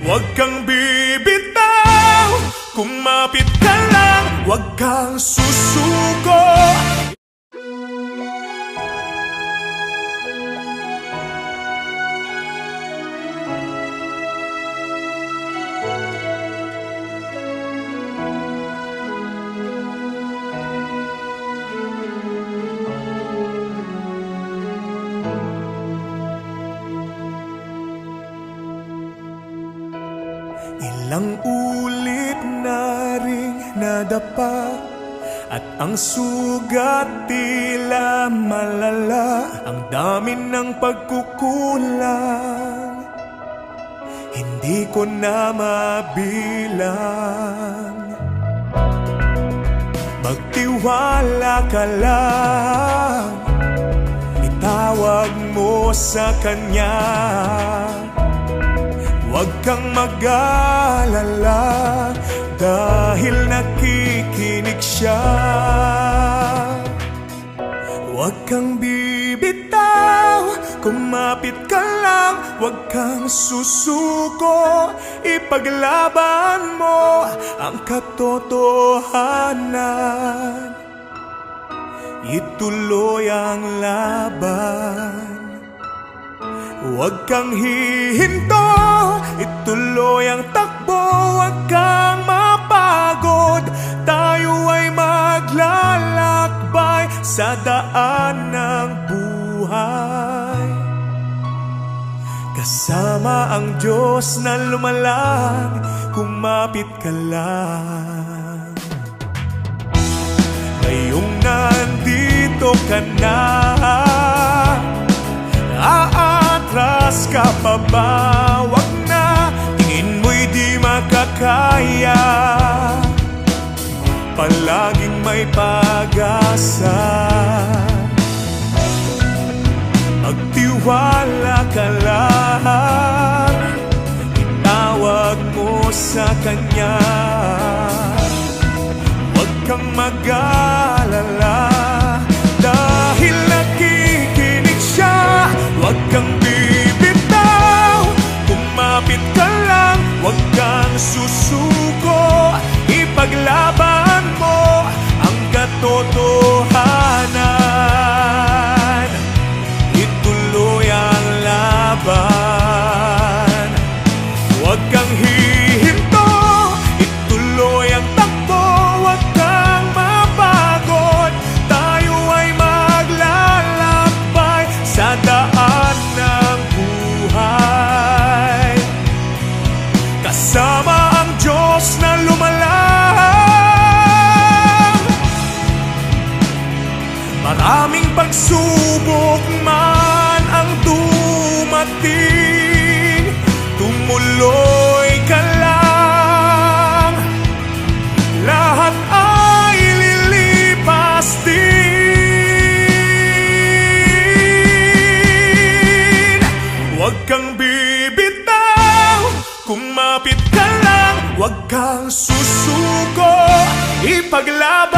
Huwag kang bibitaw, kumapit ka lang, huwag kang susuko. Ilang ulit na ring nadapa at ang sugat tila malala. Ang dami ng pagkukulang, hindi ko na mabilang. Magtiwala ka lang, itawag mo sa Kanya. Huwag kang mag-alala dahil nakikinig Siya. Huwag kang bibitaw, kumapit ka lang, huwag kang susuko. Ipaglaban mo ang katotohanan, ituloy ang laban. Huwag kang hihinto, ituloy ang takbo, huwag kang mapagod. Tayo ay maglalakbay sa daan ng buhay, kasama ang Diyos na lumalang, kumapit ka lang. Ngayong nandito ka na, aatras ka pa ba? Wag na, tingin mo'y di makakaya. Palaging may pag-asa, magtiwala ka lang, itawag mo sa Kanya. Wag kang mag-alala dahil nakikinig Siya. Huwag kang bibitaw, kumapit ka lang, huwag kang susuko. Ipaglaban mo ang katotohanan, ituloy ang laban. Huwag kang hihinto, ituloy ang takbo, huwag kang mapagod. Tayo ay maglalakbay sa daan ng buhay, kasama ang Diyos na lumalang. Maraming pagsubok man ang dumating, tumuloy ka lang, lahat ay lilipas din. Huwag kang bibitaw, kumapit ka lang, huwag kang susuko. Ipaglaban